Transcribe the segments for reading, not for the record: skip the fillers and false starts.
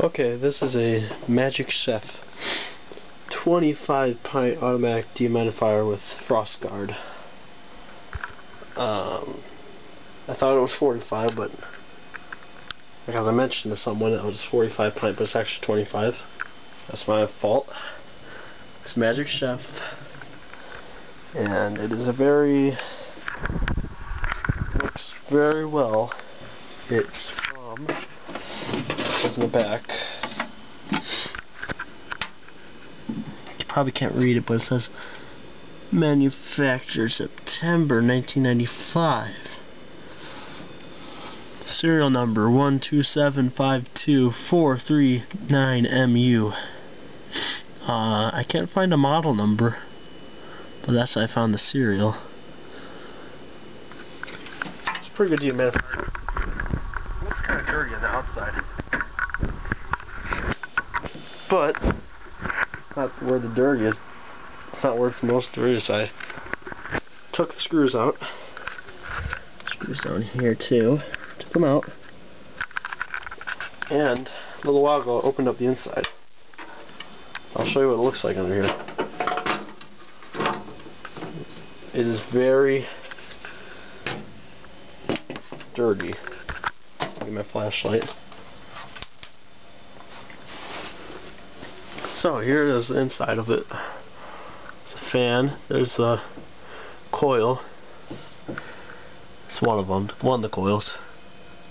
Okay, this is a Magic Chef 25 pint automatic dehumidifier with frost guard. I thought it was 45, but because I mentioned to someone it was 45 pint, but it's actually 25. That's my fault. It's Magic Chef, and it is a works very well. It's from, it says in the back, you probably can't read it, but it says manufactured September 1995. Serial number 12752-439MU. I can't find a model number, but that's how I found the serial. It's a pretty good dehumidifier. It looks kind of dirty on the outside, but not where the dirt is. It's not where it's most dirty. So I took the screws out. Screws down here too. Took them out, and a little while ago I opened up the inside. I'll show you what it looks like under here. It is very dirty. I'll get my flashlight. So here it is, the inside of it. It's a fan. There's a coil. It's one of them. One of the coils.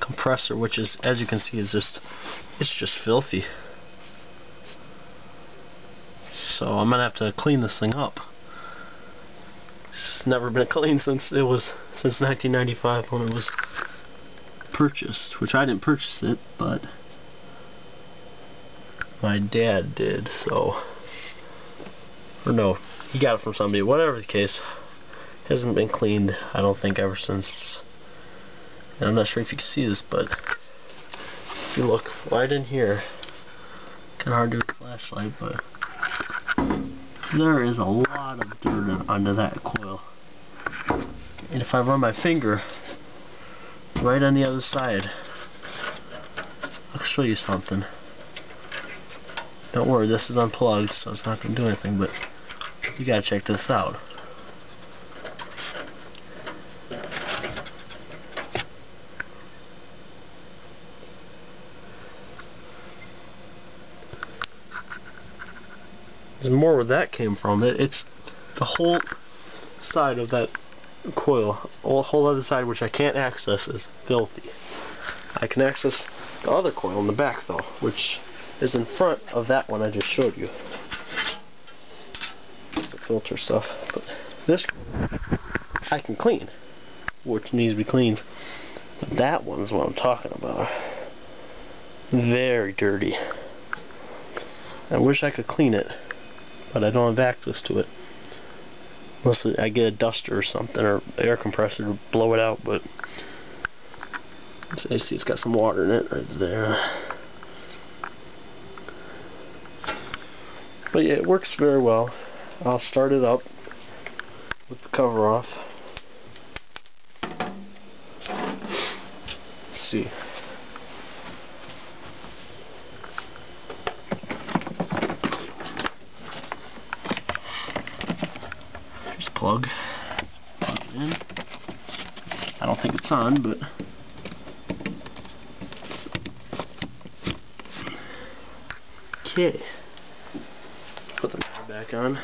Compressor, which is, as you can see, it's just filthy. So I'm gonna have to clean this thing up. It's never been cleaned since 1995 when it was purchased, which I didn't purchase it, but my dad did. So, or no, he got it from somebody. Whatever the case, it hasn't been cleaned, I don't think, ever since. And I'm not sure if you can see this, but if you look right in here, kind of hard to do with a flashlight, but there is a lot of dirt under that coil. And if I run my finger right on the other side, I'll show you something. Don't worry, this is unplugged, so it's not going to do anything, but you gotta check this out. There's more where that came from. It's the whole side of that coil, the whole other side which I can't access, is filthy. I can access the other coil in the back though, which is in front of that one I just showed you. It's the filter stuff. But this I can clean, which needs to be cleaned. But that one's what I'm talking about. Very dirty. I wish I could clean it, but I don't have access to it. Unless I get a duster or something, or air compressor to blow it out, but you see it's got some water in it right there. But yeah, it works very well. I'll start it up with the cover off. Let's see. Plug it in. I don't think it's on, but okay. Put the motor back on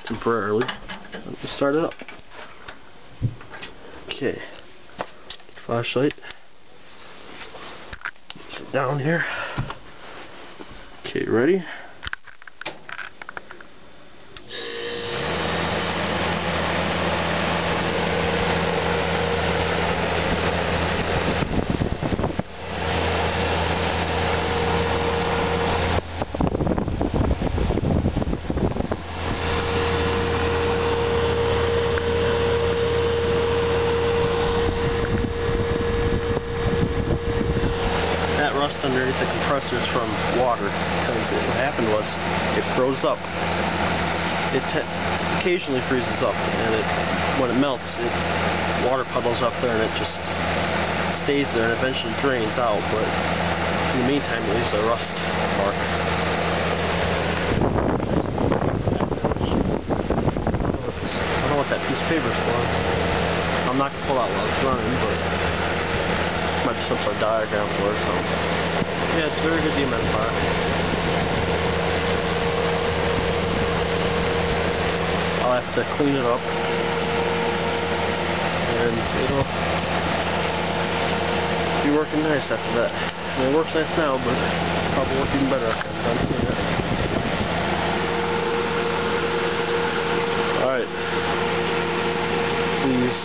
temporarily. Let me start it up. Okay. Flashlight. Sit down here. Okay, ready? Rust underneath the compressors from water, because what happened was it froze up. It occasionally freezes up, and when it melts, water puddles up there, and it just stays there and eventually drains out. But In the meantime, it leaves a rust mark. I don't know what that piece of paper is for. I'm not going to pull out while it's running, but it might be some sort of diagram for it. So. Yeah, it's a very good dehumidifier. I'll have to clean it up, and it'll be working nice after that. I mean, it works nice now, but it's probably work even better after I'm done cleaning it. Alright. Please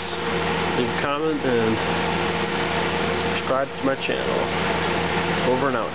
leave a comment and subscribe to my channel. Over and out.